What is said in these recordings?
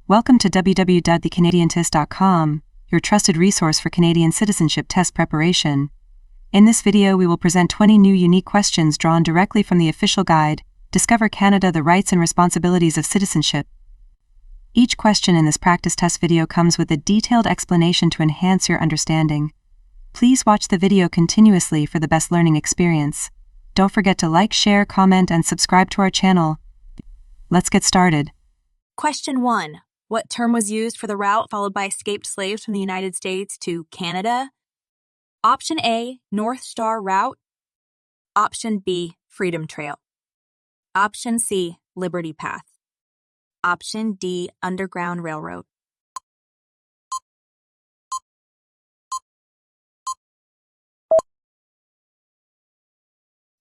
Welcome to www.thecanadiantest.com, your trusted resource for Canadian Citizenship Test preparation. In this video, we will present 20 new unique questions drawn directly from the official guide, Discover Canada: The Rights and Responsibilities of Citizenship. Each question in this practice test video comes with a detailed explanation to enhance your understanding. Please watch the video continuously for the best learning experience. Don't forget to like, share, comment, and subscribe to our channel. Let's get started. Question 1. What term was used for the route followed by escaped slaves from the United States to Canada? Option A, North Star Route. Option B, Freedom Trail. Option C, Liberty Path. Option D, Underground Railroad.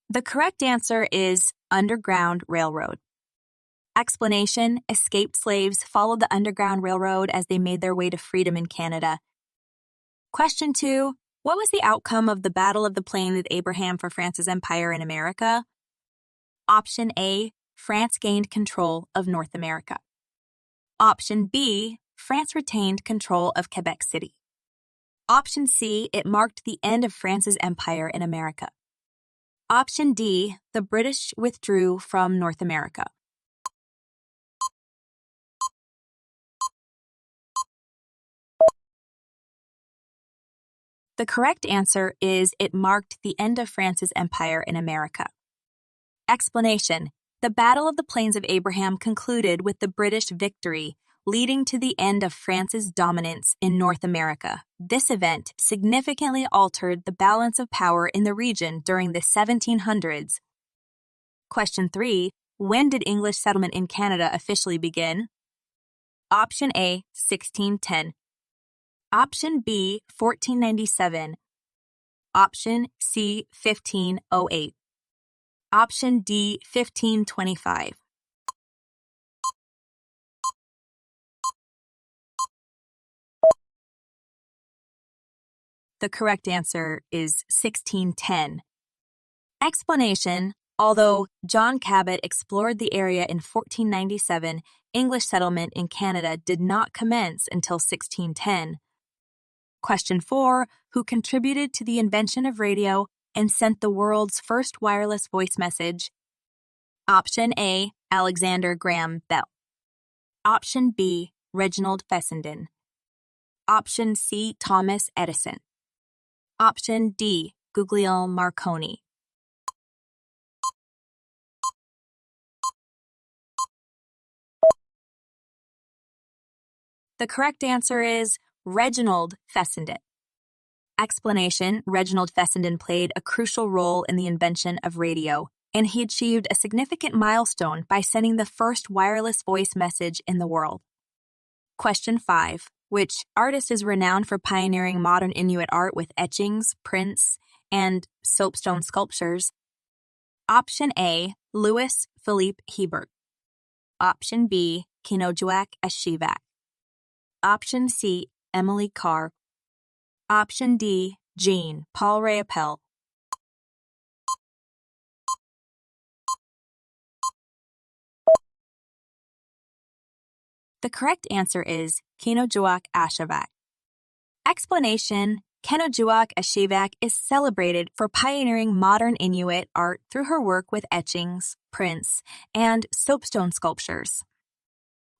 The correct answer is Underground Railroad. Explanation: escaped slaves followed the Underground Railroad as they made their way to freedom in Canada. Question 2. What was the outcome of the Battle of the Plains with Abraham for France's empire in America? Option A, France gained control of North America. Option B, France retained control of Quebec City. Option C, it marked the end of France's empire in America. Option D, the British withdrew from North America. The correct answer is it marked the end of France's empire in America. Explanation: the Battle of the Plains of Abraham concluded with the British victory, leading to the end of France's dominance in North America. This event significantly altered the balance of power in the region during the 1700s. Question 3. When did English settlement in Canada officially begin? Option A, 1610. Option B, 1497. Option C, 1508. Option D, 1525. The correct answer is 1610. Explanation: although John Cabot explored the area in 1497, English settlement in Canada did not commence until 1610. Question 4. Who contributed to the invention of radio and sent the world's first wireless voice message? Option A, Alexander Graham Bell. Option B, Reginald Fessenden. Option C, Thomas Edison. Option D, Guglielmo Marconi. The correct answer is Reginald Fessenden. Explanation: Reginald Fessenden played a crucial role in the invention of radio, and he achieved a significant milestone by sending the first wireless voice message in the world. Question 5. Which artist is renowned for pioneering modern Inuit art with etchings, prints, and soapstone sculptures? Option A, Louis Philippe Hebert. Option B, Kinojuak Ashivak. Option C, Emily Carr. Option D, Jean Paul Raphael. The correct answer is Kinojuak Ashivak. Explanation: Kinojuak Ashivak is celebrated for pioneering modern Inuit art through her work with etchings, prints, and soapstone sculptures.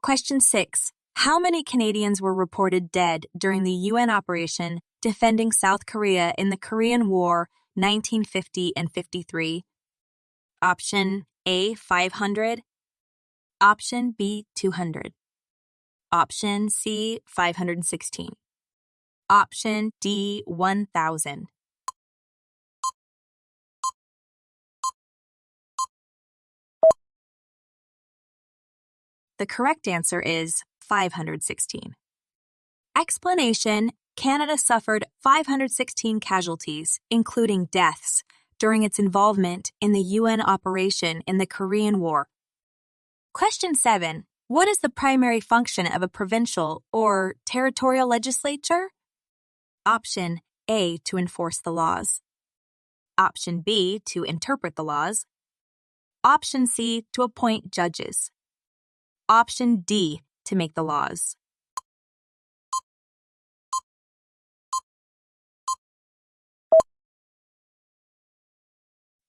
Question 6. How many Canadians were reported dead during the UN operation defending South Korea in the Korean War 1950 and 53? Option A, 500. Option B, 200. Option C, 516. Option D, 1,000. The correct answer is 516. Explanation: Canada suffered 516 casualties, including deaths, during its involvement in the UN operation in the Korean War. Question 7. What is the primary function of a provincial or territorial legislature? Option A, to enforce the laws. Option B, to interpret the laws. Option C, to appoint judges. Option D, to make the laws?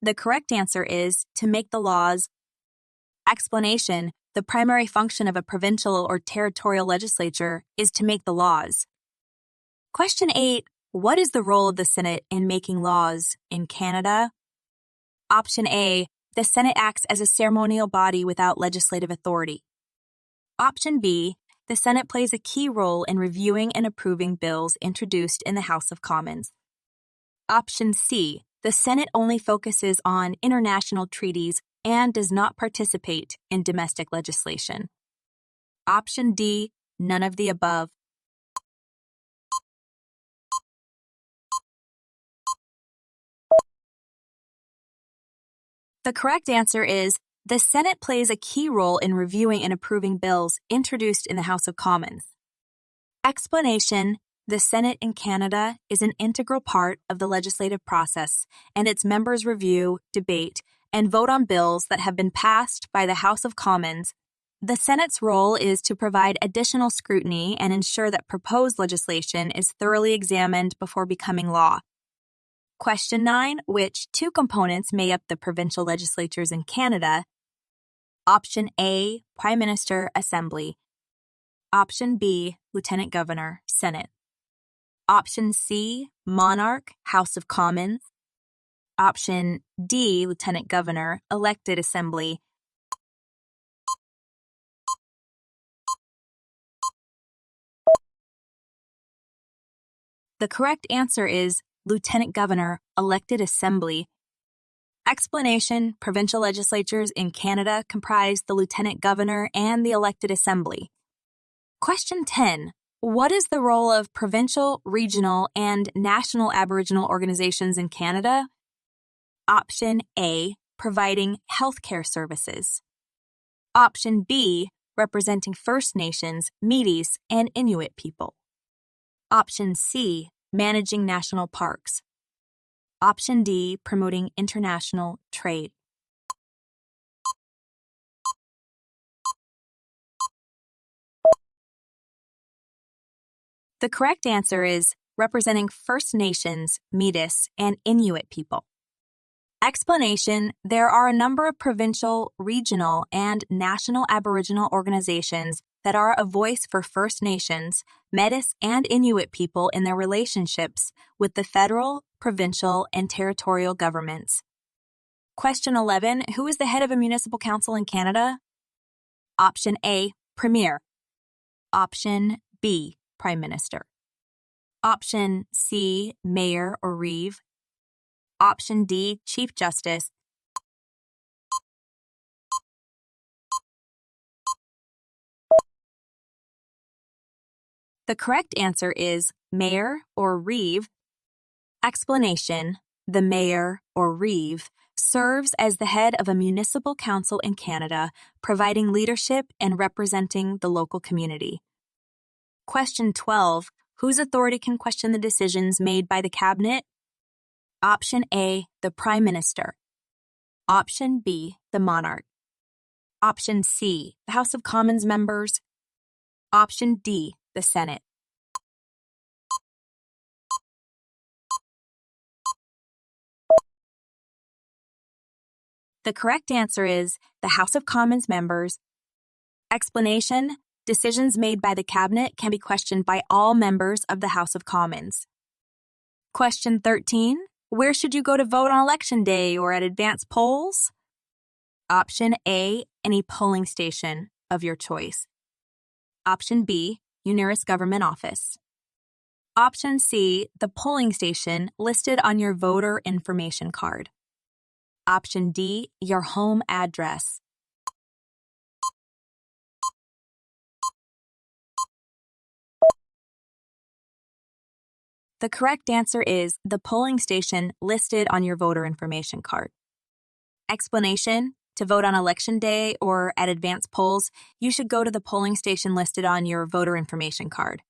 The correct answer is to make the laws. Explanation: the primary function of a provincial or territorial legislature is to make the laws. Question 8. What is the role of the Senate in making laws in Canada? Option A. The Senate acts as a ceremonial body without legislative authority. Option B. The Senate plays a key role in reviewing and approving bills introduced in the House of Commons. Option C. The Senate only focuses on international treaties and does not participate in domestic legislation. Option D. None of the above. The correct answer is the Senate plays a key role in reviewing and approving bills introduced in the House of Commons. Explanation: the Senate in Canada is an integral part of the legislative process, and its members review, debate, and vote on bills that have been passed by the House of Commons. The Senate's role is to provide additional scrutiny and ensure that proposed legislation is thoroughly examined before becoming law. Question 9. Which two components make up the provincial legislatures in Canada? Option A. Prime Minister, Assembly. Option B. Lieutenant Governor, Senate. Option C. Monarch, House of Commons. Option D. Lieutenant Governor, elected Assembly. The correct answer is Lieutenant Governor, elected Assembly. Explanation: provincial legislatures in Canada comprise the Lieutenant Governor and the elected Assembly. Question 10. What is the role of provincial, regional, and national Aboriginal organizations in Canada? Option A. Providing healthcare services. Option B. Representing First Nations, Métis, and Inuit people. Option C. Managing national parks. Option D. Promoting international trade. The correct answer is representing First Nations, Métis, and Inuit people. Explanation: there are a number of provincial, regional, and national Aboriginal organizations that are a voice for First Nations, Métis, and Inuit people in their relationships with the federal, provincial, and territorial governments. Question 11. Who is the head of a municipal council in Canada? Option A. Premier. Option B. Prime Minister. Option C. Mayor or Reeve. Option D. Chief Justice. The correct answer is Mayor or Reeve. Explanation: the Mayor or Reeve serves as the head of a municipal council in Canada, providing leadership and representing the local community. Question 12. Whose authority can question the decisions made by the Cabinet? Option A. The Prime Minister. Option B. The Monarch. Option C. The House of Commons members. Option D. The Senate. The correct answer is the House of Commons members. Explanation: decisions made by the Cabinet can be questioned by all members of the House of Commons. Question 13. Where should you go to vote on Election Day or at advanced polls? Option A. Any polling station of your choice. Option B. Your nearest government office. Option C. The polling station listed on your voter information card. Option D. Your home address. The correct answer is the polling station listed on your voter information card. Explanation: to vote on Election Day or at advanced polls, you should go to the polling station listed on your voter information card.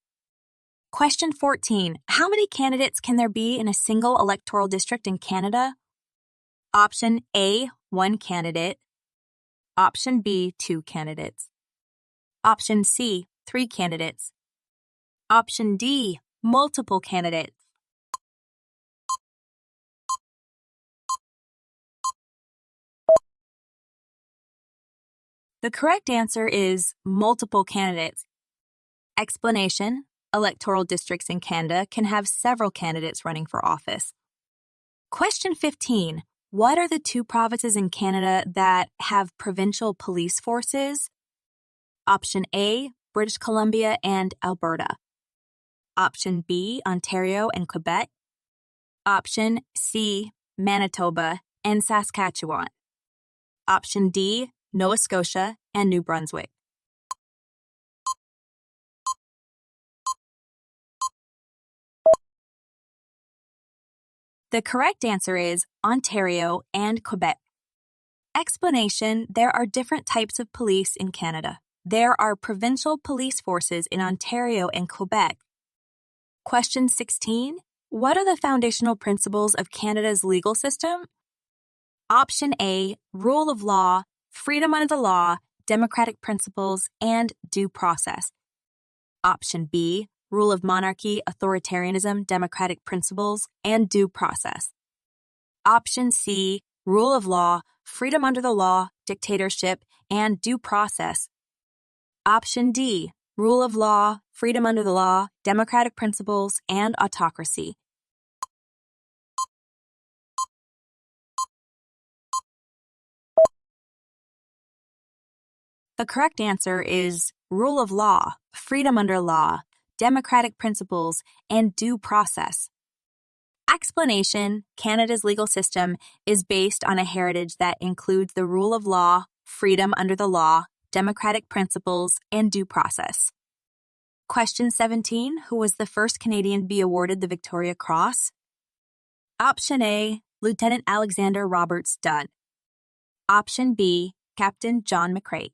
Question 14. How many candidates can there be in a single electoral district in Canada? Option A. 1 candidate. Option B. 2 candidates. Option C, 3 candidates. Option D, multiple candidates. The correct answer is multiple candidates. Explanation: electoral districts in Canada can have several candidates running for office. Question 15. What are the 2 provinces in Canada that have provincial police forces? Option A, British Columbia and Alberta. Option B, Ontario and Quebec. Option C, Manitoba and Saskatchewan. Option D, Nova Scotia and New Brunswick. The correct answer is Ontario and Quebec. Explanation: there are different types of police in Canada. There are provincial police forces in Ontario and Quebec. Question 16. What are the foundational principles of Canada's legal system? Option A, rule of law, freedom under the law, democratic principles, and due process. Option B, rule of monarchy, authoritarianism, democratic principles, and due process. Option C, rule of law, freedom under the law, dictatorship, and due process. Option D, rule of law, freedom under the law, democratic principles, and autocracy. The correct answer is rule of law, freedom under law, democratic principles, and due process. Explanation: Canada's legal system is based on a heritage that includes the rule of law, freedom under the law, democratic principles, and due process. Question 17. Who was the first Canadian to be awarded the Victoria Cross? Option A, Lieutenant Alexander Roberts Dunn. Option B, Captain John McCrae.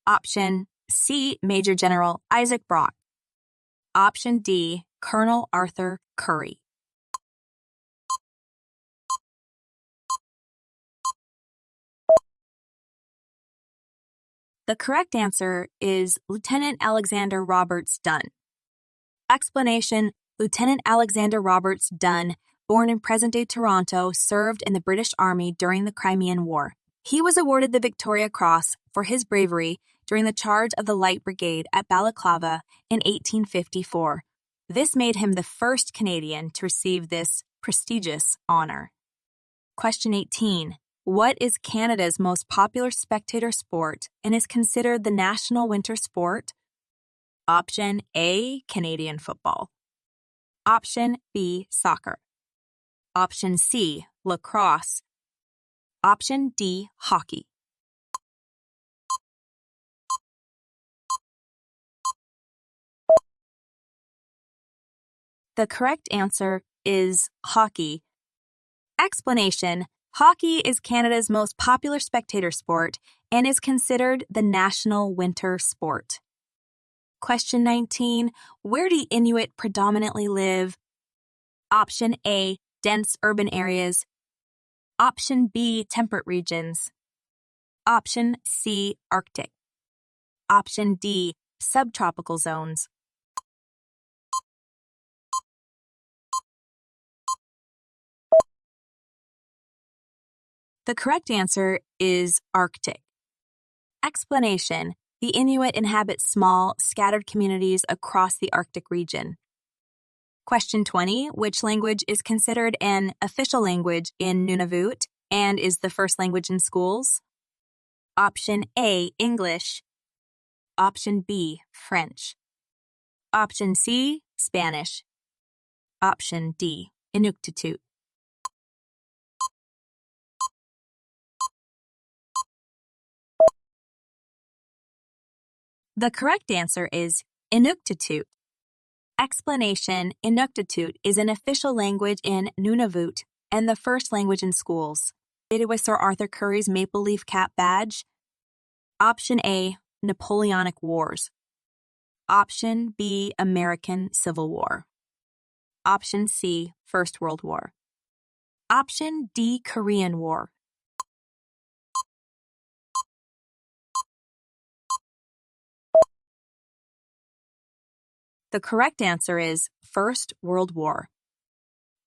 Option C, Major General Isaac Brock. Option D, Colonel Arthur Currie. The correct answer is Lieutenant Alexander Roberts Dunn. Explanation: Lieutenant Alexander Roberts Dunn, born in present-day Toronto, served in the British Army during the Crimean War. He was awarded the Victoria Cross for his bravery during the charge of the Light Brigade at Balaclava in 1854. This made him the first Canadian to receive this prestigious honor. Question 18. What is Canada's most popular spectator sport and is considered the national winter sport? Option A, Canadian football. Option B, soccer. Option C, lacrosse. Option D, hockey. The correct answer is hockey. Explanation: hockey is Canada's most popular spectator sport and is considered the national winter sport. Question 19. Where do Inuit predominantly live? Option A, dense urban areas. Option B, temperate regions. Option C, Arctic. Option D, subtropical zones. The correct answer is Arctic. Explanation: the Inuit inhabit small, scattered communities across the Arctic region. Question 20. Which language is considered an official language in Nunavut and is the first language in schools? Option A, English. Option B, French. Option C, Spanish. Option D, Inuktitut. The correct answer is Inuktitut. Explanation: Inuktitut is an official language in Nunavut and the first language in schools. Associated with Sir Arthur Currie's Maple Leaf Cap badge. Option A, Napoleonic Wars. Option B, American Civil War. Option C, First World War. Option D, Korean War. The correct answer is First World War.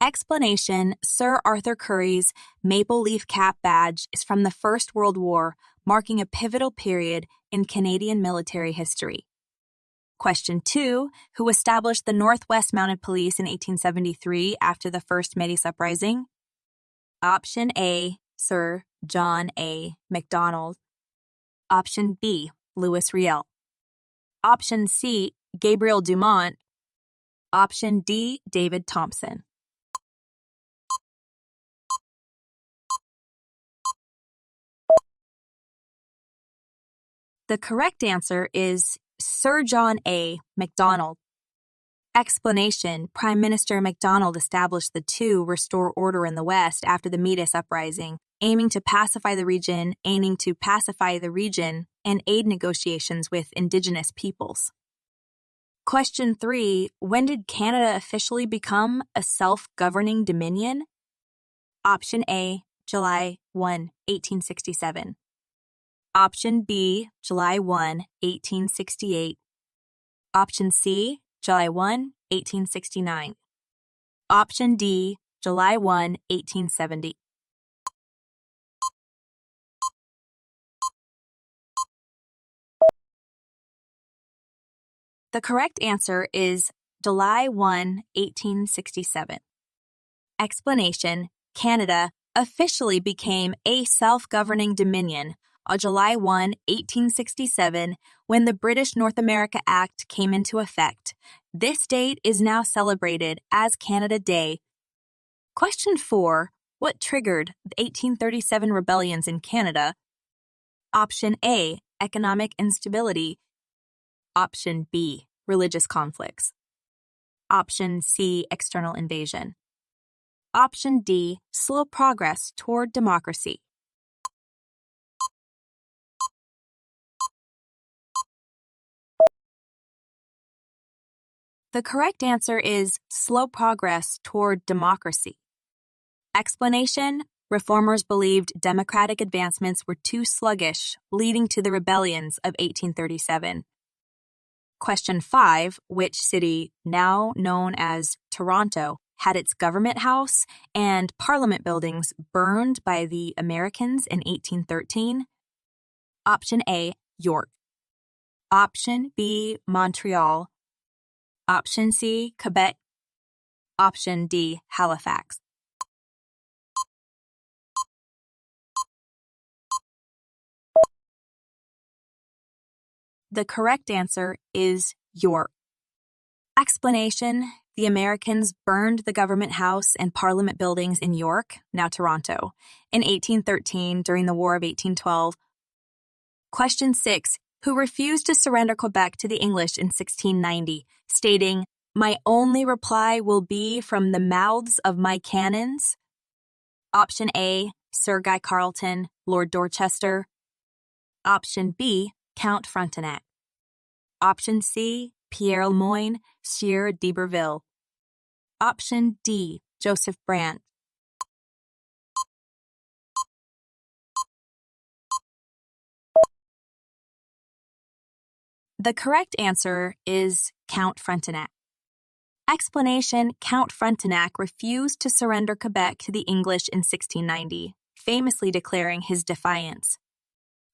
Explanation: Sir Arthur Currie's maple leaf cap badge is from the First World War, marking a pivotal period in Canadian military history. Question 2. Who established the Northwest Mounted Police in 1873 after the First Métis Uprising? Option A, Sir John A. Macdonald. Option B, Louis Riel. Option C, Gabriel Dumont. Option D, David Thompson. The correct answer is Sir John A. Macdonald. Explanation: Prime Minister Macdonald established the to restore order in the West after the Métis Uprising, aiming to pacify the region and aid negotiations with Indigenous peoples. Question 3. When did Canada officially become a self-governing dominion? Option A, July 1, 1867. Option B, July 1, 1868. Option C, July 1, 1869. Option D, July 1, 1870. The correct answer is July 1, 1867. Explanation: Canada officially became a self-governing dominion on July 1, 1867, when the British North America Act came into effect. This date is now celebrated as Canada Day. Question 4. What triggered the 1837 rebellions in Canada? Option A, economic instability. Option B, religious conflicts. Option C, external invasion. Option D, slow progress toward democracy. The correct answer is slow progress toward democracy. Explanation: Reformers believed democratic advancements were too sluggish, leading to the rebellions of 1837. Question 5. Which city, now known as Toronto, had its government house and parliament buildings burned by the Americans in 1813? Option A, York. Option B, Montreal. Option C, Quebec. Option D, Halifax. The correct answer is York. Explanation: The Americans burned the government house and parliament buildings in York, now Toronto, in 1813 during the War of 1812. Question 6. Who refused to surrender Quebec to the English in 1690, stating, "My only reply will be from the mouths of my cannons"? Option A, Sir Guy Carleton, Lord Dorchester. Option B, Count Frontenac. Option C, Pierre Le Moyne, Sieur d'Iberville. Option D, Joseph Brant. The correct answer is Count Frontenac. Explanation: Count Frontenac refused to surrender Quebec to the English in 1690, famously declaring his defiance.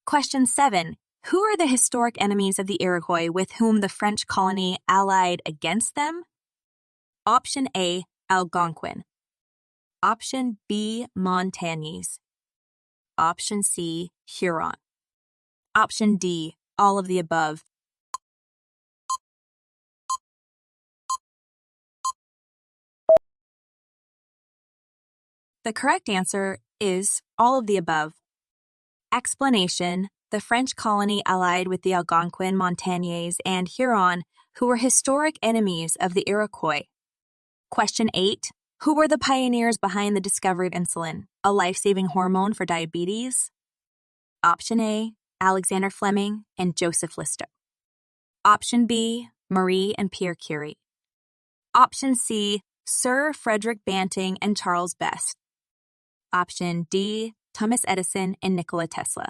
Question 7. Who are the historic enemies of the Iroquois with whom the French colony allied against them? Option A, Algonquin. Option B, Montagnais. Option C, Huron. Option D, all of the above. The correct answer is all of the above. Explanation: The French colony allied with the Algonquin, Montagnais, and Huron, who were historic enemies of the Iroquois. Question 8. Who were the pioneers behind the discovery of insulin, a life-saving hormone for diabetes? Option A, Alexander Fleming and Joseph Lister. Option B, Marie and Pierre Curie. Option C, Sir Frederick Banting and Charles Best. Option D, Thomas Edison and Nikola Tesla.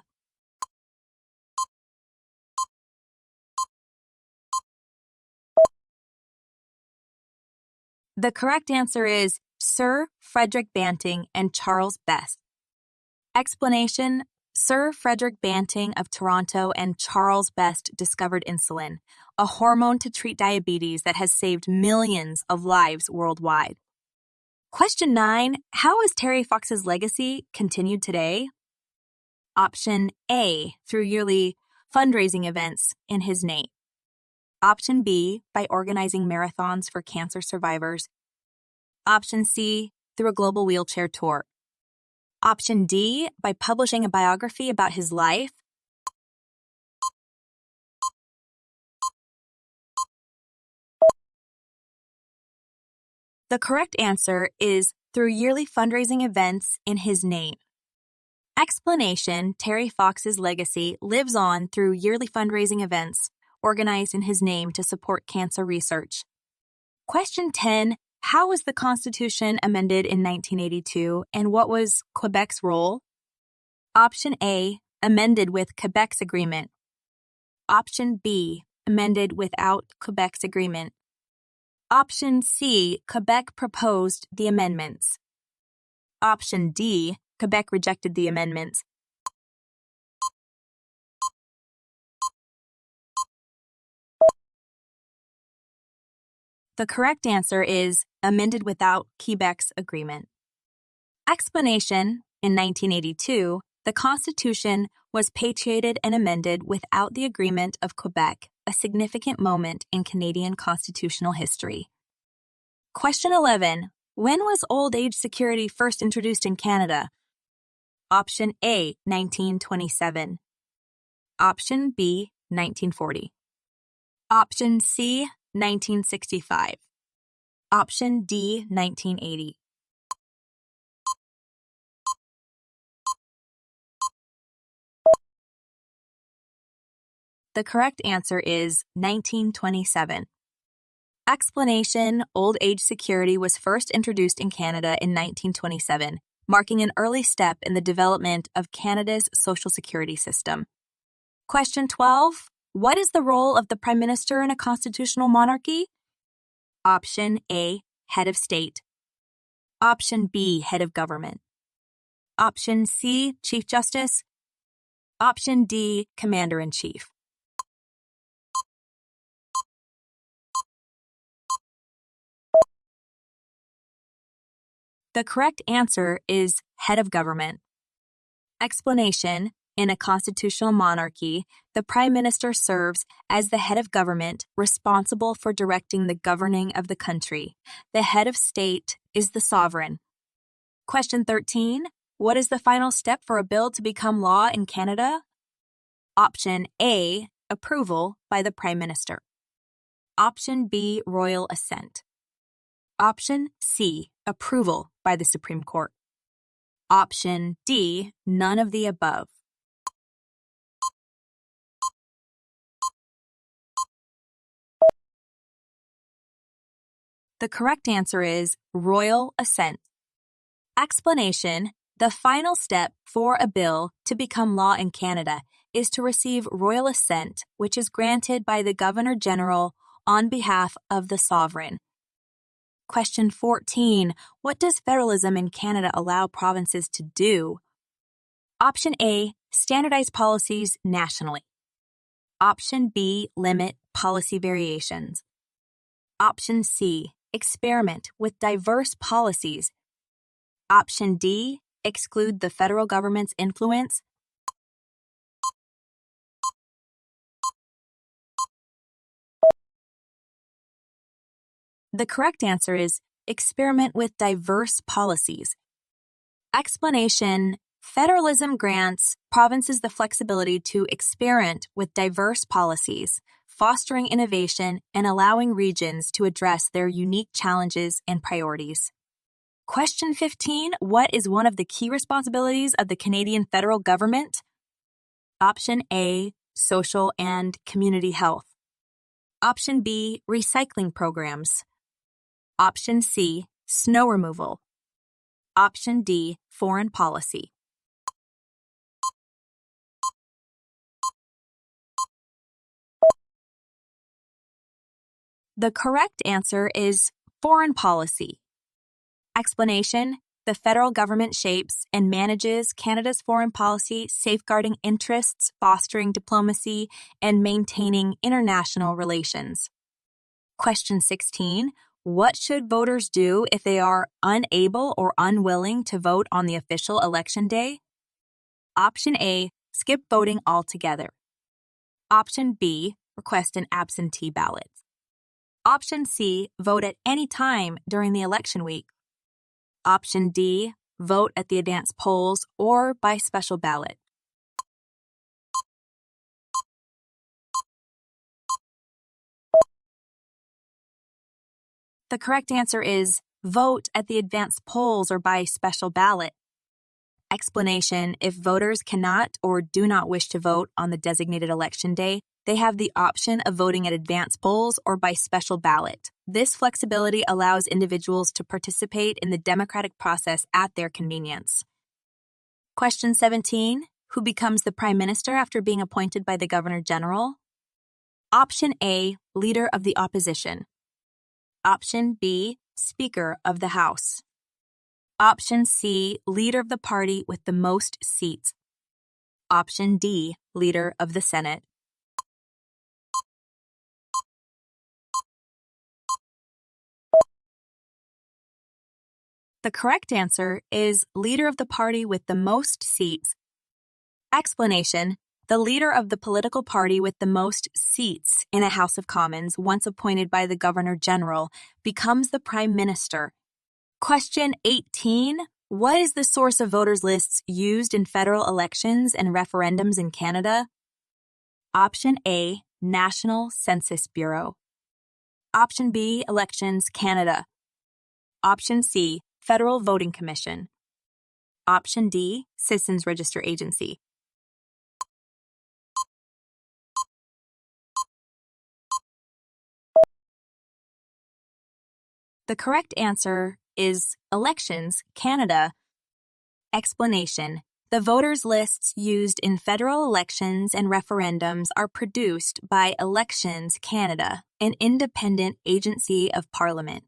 The correct answer is Sir Frederick Banting and Charles Best. Explanation: Sir Frederick Banting of Toronto and Charles Best discovered insulin, a hormone to treat diabetes that has saved millions of lives worldwide. Question 9. How is Terry Fox's legacy continued today? Option A, through yearly fundraising events in his name. Option B, by organizing marathons for cancer survivors. Option C, through a global wheelchair tour. Option D, by publishing a biography about his life. The correct answer is through yearly fundraising events in his name. Explanation: Terry Fox's legacy lives on through yearly fundraising events organized in his name to support cancer research. Question 10. How was the Constitution amended in 1982, and what was Quebec's role? Option A, amended with Quebec's agreement. Option B, amended without Quebec's agreement. Option C, Quebec proposed the amendments. Option D, Quebec rejected the amendments. The correct answer is amended without Quebec's agreement. Explanation: in 1982, the Constitution was patriated and amended without the agreement of Quebec, a significant moment in Canadian constitutional history. Question 11. When was old age security first introduced in Canada? Option A, 1927. Option B, 1940. Option C, 1965. Option D, 1980. The correct answer is 1927. Explanation: old age security was first introduced in Canada in 1927, marking an early step in the development of Canada's social security system. Question 12. What is the role of the Prime Minister in a constitutional monarchy? Option A, head of state. Option B, head of government. Option C, Chief Justice. Option D, Commander-in-Chief. The correct answer is head of government. Explanation: in a constitutional monarchy, the Prime Minister serves as the head of government responsible for directing the governing of the country. The head of state is the sovereign. Question 13. What is the final step for a bill to become law in Canada? Option A, approval by the Prime Minister. Option B, royal assent. Option C, approval by the Supreme Court. Option D, none of the above. The correct answer is royal assent. Explanation: the final step for a bill to become law in Canada is to receive royal assent, which is granted by the Governor General on behalf of the sovereign. Question 14. What does federalism in Canada allow provinces to do? Option A, standardize policies nationally. Option B, limit policy variations. Option C, experiment with diverse policies. Option D, exclude the federal government's influence. The correct answer is experiment with diverse policies. Explanation: federalism grants provinces the flexibility to experiment with diverse policies, fostering innovation and allowing regions to address their unique challenges and priorities. Question 15. What is one of the key responsibilities of the Canadian federal government? Option A, social and community health. Option B, recycling programs. Option C, snow removal. Option D, foreign policy. The correct answer is Foreign policy. Explanation: the federal government shapes and manages Canada's foreign policy, safeguarding interests, fostering diplomacy, and maintaining international relations. Question 16. What should voters do if they are unable or unwilling to vote on the official election day? Option A, skip voting altogether. Option B, request an absentee ballot. Option C, vote at any time during the election week. Option D, vote at the advance polls or by special ballot. The correct answer is vote at the advance polls or by special ballot. Explanation: if voters cannot or do not wish to vote on the designated election day, they have the option of voting at advance polls or by special ballot. This flexibility allows individuals to participate in the democratic process at their convenience. Question 17. Who becomes the Prime Minister after being appointed by the Governor General? Option A, Leader of the Opposition. Option B, Speaker of the House. Option C, Leader of the party with the most seats. Option D, Leader of the Senate. The correct answer is Leader of the party with the most seats. Explanation: the leader of the political party with the most seats in a House of Commons, once appointed by the Governor General, becomes the Prime Minister. Question 18. What is the source of voters' lists used in federal elections and referendums in Canada? Option A, National Census Bureau. Option B, Elections Canada. Option C, Federal Voting Commission. Option D, Citizens Register Agency. The correct answer is Elections Canada. Explanation: the voters' lists used in federal elections and referendums are produced by Elections Canada, an independent agency of Parliament.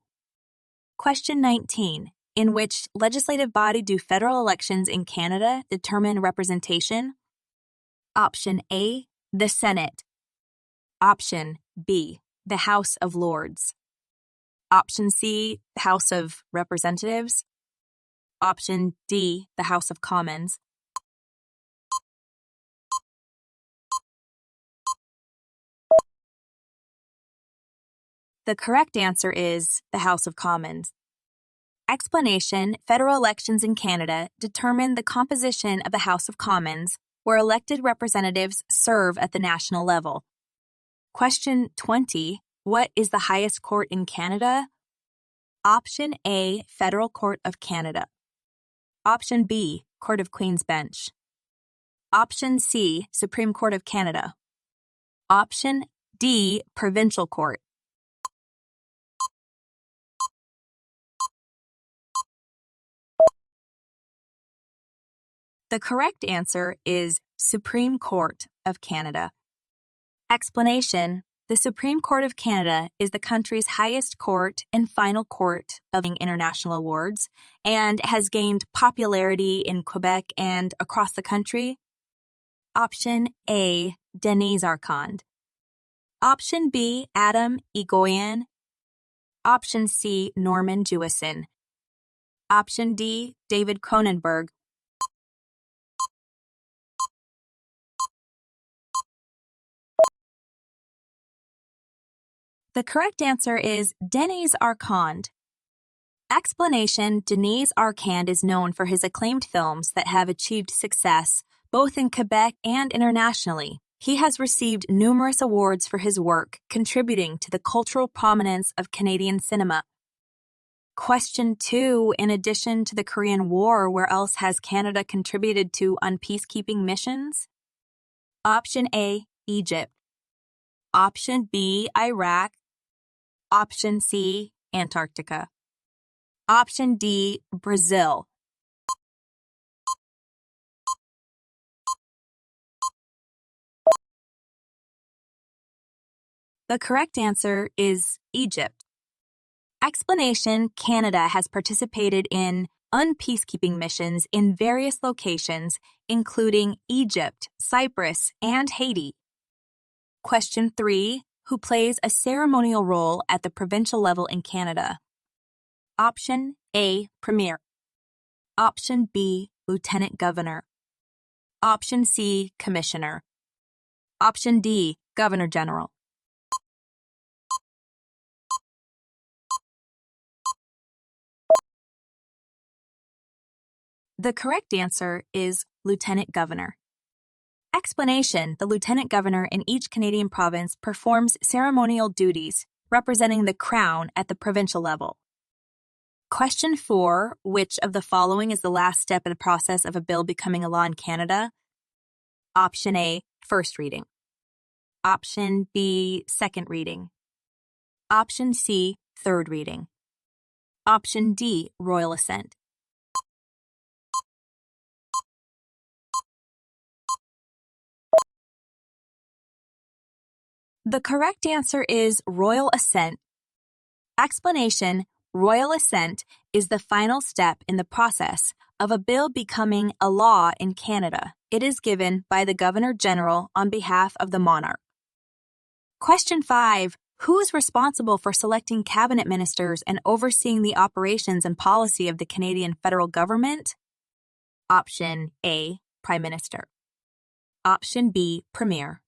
Question 19. In which legislative body do federal elections in Canada determine representation? Option A, the Senate. Option B, the House of Lords. Option C, the House of Representatives. Option D, the House of Commons. The correct answer is the House of Commons. Explanation: federal elections in Canada determine the composition of the House of Commons, where elected representatives serve at the national level. Question 20. What is the highest court in Canada? Option A, Federal Court of Canada. Option B, Court of Queen's Bench. Option C, Supreme Court of Canada. Option D, Provincial Court. The correct answer is Supreme Court of Canada. Explanation: the Supreme Court of Canada is the country's highest court and final court of international awards and has gained popularity in Quebec and across the country. Option A, Denis Arcand. Option B, Adam Egoyan. Option C, Norman Jewison. Option D, David Cronenberg. The correct answer is Denis Arcand. Explanation: Denis Arcand is known for his acclaimed films that have achieved success both in Quebec and internationally. He has received numerous awards for his work, contributing to the cultural prominence of Canadian cinema. Question 2. In addition to the Korean War, where else has Canada contributed to peacekeeping missions? Option A, Egypt. Option B, Iraq. Option C, Antarctica. Option D, Brazil. The correct answer is Egypt. Explanation: Canada has participated in unpeacekeeping missions in various locations, including Egypt, Cyprus, and Haiti. Question 3. Who plays a ceremonial role at the provincial level in Canada? Option A, Premier. Option B, Lieutenant Governor. Option C, Commissioner. Option D, Governor General. The correct answer is Lieutenant Governor. Explanation: the Lieutenant Governor in each Canadian province performs ceremonial duties representing the Crown at the provincial level. Question 4. Which of the following is the last step in the process of a bill becoming a law in Canada? Option A, first reading. Option B, second reading. Option C, third reading. Option D, royal assent. The correct answer is royal assent. Explanation: royal assent is the final step in the process of a bill becoming a law in Canada. It is given by the Governor General on behalf of the monarch. Question 5. Who is responsible for selecting cabinet ministers and overseeing the operations and policy of the Canadian federal government? Option A, Prime Minister. Option B, Premier.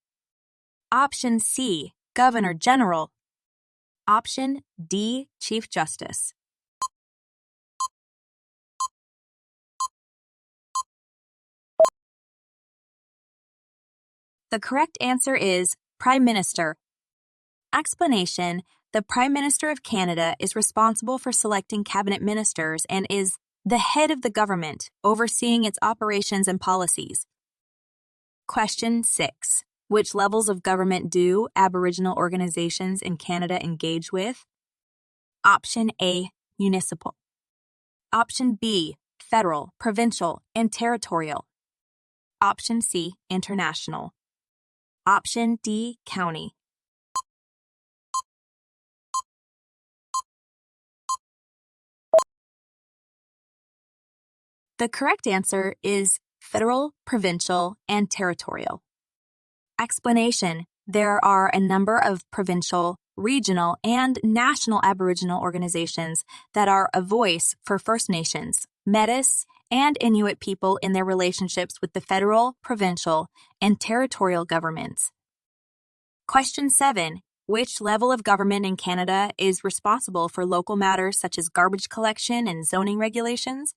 Option C, Governor General. Option D, Chief Justice. The correct answer is Prime Minister. Explanation: the Prime Minister of Canada is responsible for selecting cabinet ministers and is the head of the government, overseeing its operations and policies. Question 6. Which levels of government do Aboriginal organizations in Canada engage with? Option A, municipal. Option B, federal, provincial, and territorial. Option C, international. Option D, county. The correct answer is federal, provincial, and territorial. Explanation: there are a number of provincial, regional, and national Aboriginal organizations that are a voice for First Nations, Métis, and Inuit people in their relationships with the federal, provincial, and territorial governments. Question 7. Which level of government in Canada is responsible for local matters such as garbage collection and zoning regulations?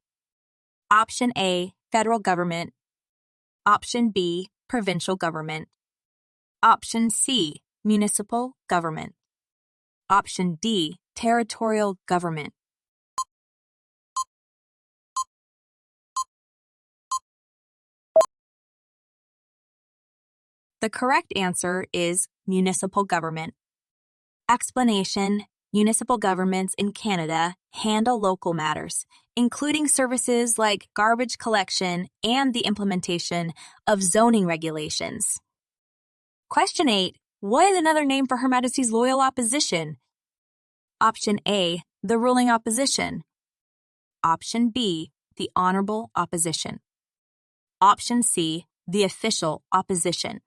Option A, federal government. Option B, provincial government. Option C, municipal government. Option D, territorial government. The correct answer is municipal government. Explanation: municipal governments in Canada handle local matters, including services like garbage collection and the implementation of zoning regulations. Question 8. What is another name for Her Majesty's Loyal Opposition? Option A, the ruling opposition. Option B, the honorable opposition. Option C, the official opposition.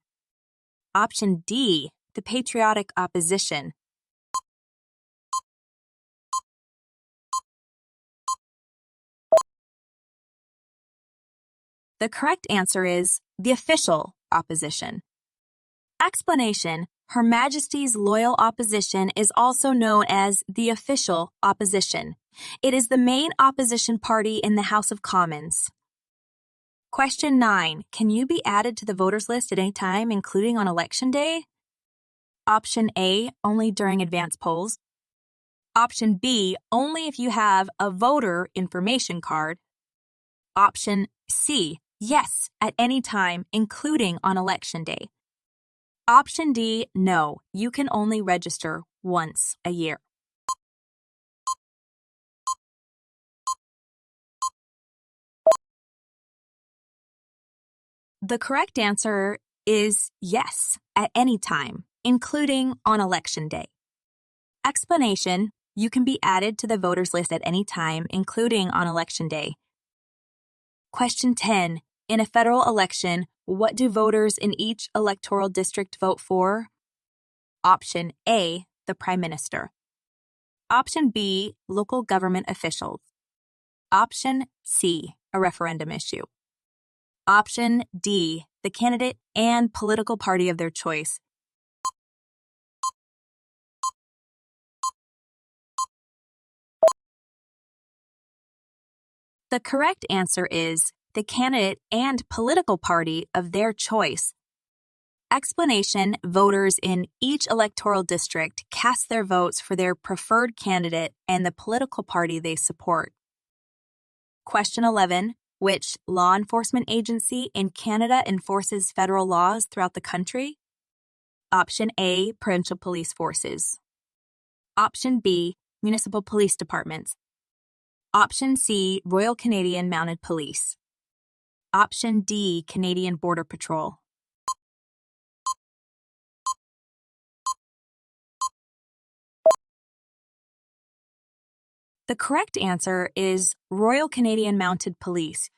Option D, the patriotic opposition. The correct answer is the official opposition. Explanation: Her Majesty's Loyal Opposition is also known as the official opposition. It is the main opposition party in the House of Commons. Question 9. Can you be added to the voters list at any time, including on Election Day? Option A, only during advance polls. Option B, only if you have a voter information card. Option C, yes, at any time, including on Election Day. Option D, no, you can only register once a year. The correct answer is yes, at any time, including on Election Day. Explanation: You can be added to the voters list at any time, including on Election Day. Question 10. In a federal election, what do voters in each electoral district vote for? Option A, the Prime Minister. Option B, local government officials. Option C, a referendum issue. Option D, the candidate and political party of their choice. The correct answer is the candidate and political party of their choice. Explanation: voters in each electoral district cast their votes for their preferred candidate and the political party they support. Question 11. Which law enforcement agency in Canada enforces federal laws throughout the country? Option A, provincial police forces. Option B, municipal police departments. Option C, Royal Canadian Mounted Police. Option D, Canadian Border Patrol. The correct answer is Royal Canadian Mounted Police.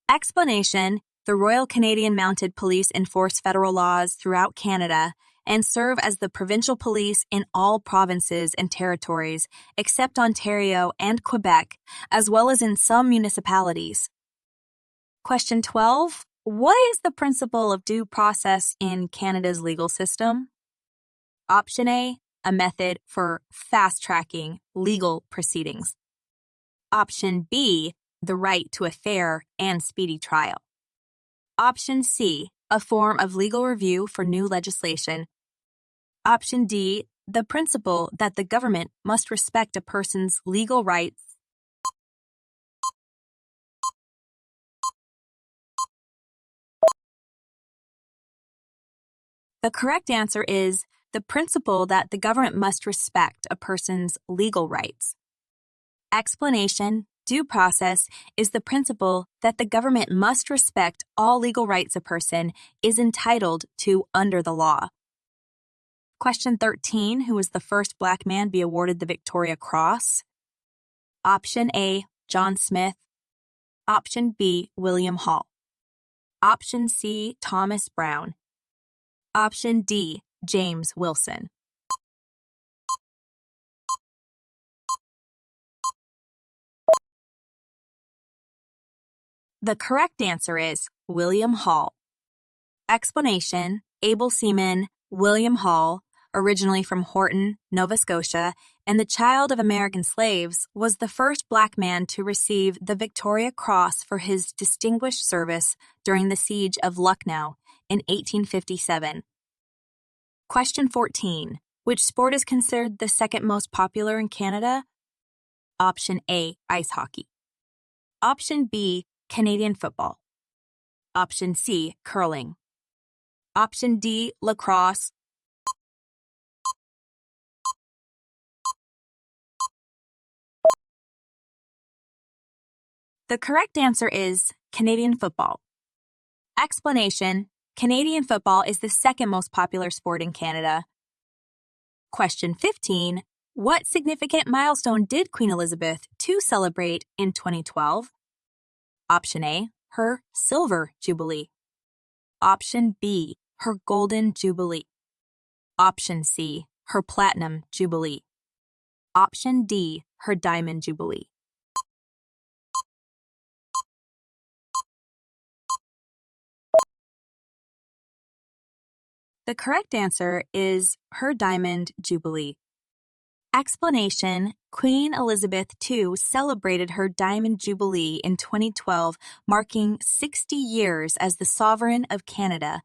Explanation: the Royal Canadian Mounted Police enforce federal laws throughout Canada and serve as the provincial police in all provinces and territories except Ontario and Quebec, as well as in some municipalities. Question 12. What is the principle of due process in Canada's legal system? Option A, a method for fast-tracking legal proceedings. Option B, the right to a fair and speedy trial. Option C, a form of legal review for new legislation. Option D, the principle that the government must respect a person's legal rights. The correct answer is the principle that the government must respect a person's legal rights. Explanation: due process is the principle that the government must respect all legal rights a person is entitled to under the law. Question 13. Who was the first Black man to be awarded the Victoria Cross? Option A, John Smith. Option B, William Hall. Option C, Thomas Brown. Option D, James Wilson. The correct answer is William Hall. Explanation: able seaman William Hall, originally from Horton, Nova Scotia, and the child of American slaves, was the first Black man to receive the Victoria Cross for his distinguished service during the siege of Lucknow in 1857. Question 14. Which sport is considered the second most popular in Canada? Option A, ice hockey. Option B, Canadian football. Option C, curling. Option D, lacrosse. The correct answer is Canadian football. Explanation: Canadian football is the second most popular sport in Canada. Question 15. What significant milestone did Queen Elizabeth II celebrate in 2012? Option A, her Silver Jubilee. Option B, her Golden Jubilee. Option C, her Platinum Jubilee. Option D, her Diamond Jubilee. The correct answer is her Diamond Jubilee. Explanation: Queen Elizabeth II celebrated her Diamond Jubilee in 2012, marking 60 years as the Sovereign of Canada.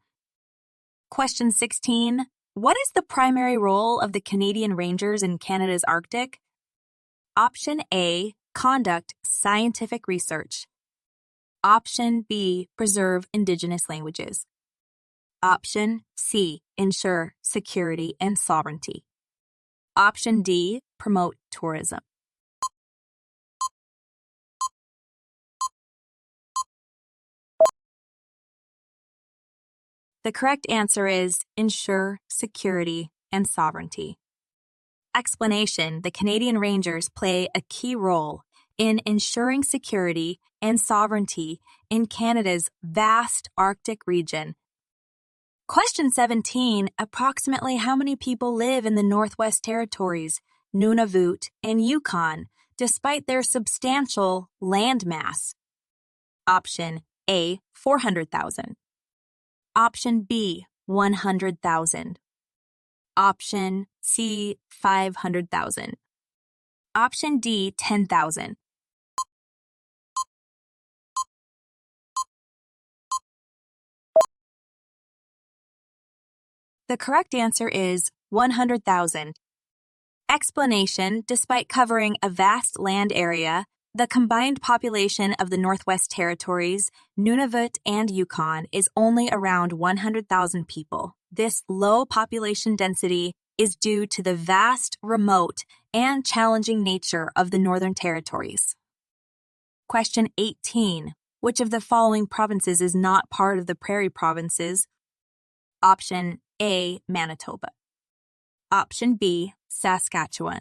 Question 16. What is the primary role of the Canadian Rangers in Canada's Arctic? Option A, conduct scientific research. Option B, preserve Indigenous languages. Option C, ensure security and sovereignty. Option D, promote tourism. The correct answer is ensure security and sovereignty. Explanation: the Canadian Rangers play a key role in ensuring security and sovereignty in Canada's vast Arctic region. Question 17. Approximately how many people live in the Northwest Territories, Nunavut, and Yukon, despite their substantial land mass? Option A, 400,000. Option B, 100,000. Option C, 500,000. Option D, 10,000. The correct answer is 100,000. Explanation: despite covering a vast land area, the combined population of the Northwest Territories, Nunavut, and Yukon is only around 100,000 people. This low population density is due to the vast, remote, and challenging nature of the Northern Territories. Question 18. Which of the following provinces is not part of the Prairie Provinces? Option A, Manitoba. Option B, Saskatchewan.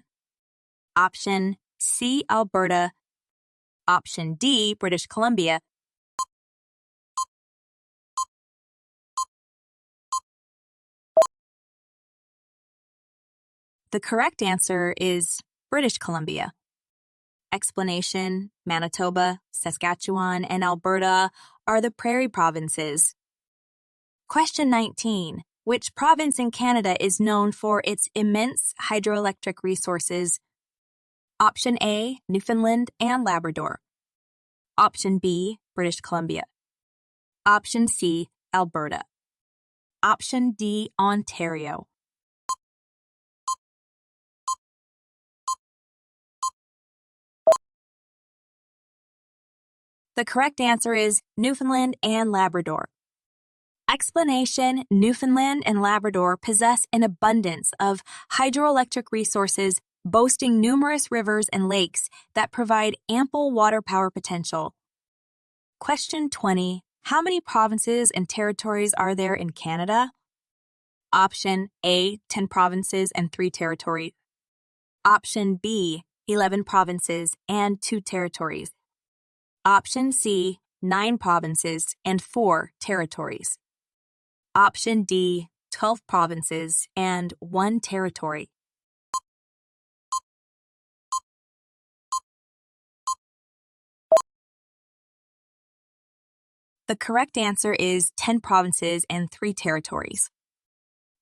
Option C, Alberta. Option D, British Columbia. The correct answer is British Columbia. Explanation: Manitoba, Saskatchewan, and Alberta are the Prairie Provinces. Question 19. Which province in Canada is known for its immense hydroelectric resources? Option A, Newfoundland and Labrador. Option B, British Columbia. Option C, Alberta. Option D, Ontario. The correct answer is Newfoundland and Labrador. Explanation: Newfoundland and Labrador possess an abundance of hydroelectric resources, boasting numerous rivers and lakes that provide ample water power potential. Question 20. How many provinces and territories are there in Canada? Option A, 10 provinces and 3 territories. Option B, 11 provinces and 2 territories. Option C, 9 provinces and 4 territories. Option D, 12 provinces and 1 territory. The correct answer is 10 provinces and 3 territories.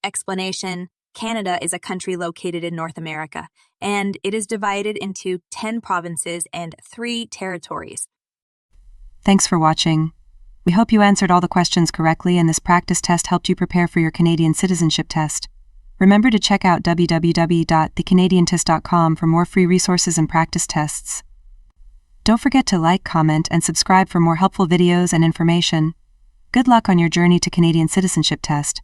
Explanation: Canada is a country located in North America, and it is divided into 10 provinces and 3 territories. Thanks for watching. We hope you answered all the questions correctly and this practice test helped you prepare for your Canadian Citizenship Test. Remember to check out www.thecanadiantest.com for more free resources and practice tests. Don't forget to like, comment, and subscribe for more helpful videos and information. Good luck on your journey to Canadian Citizenship Test.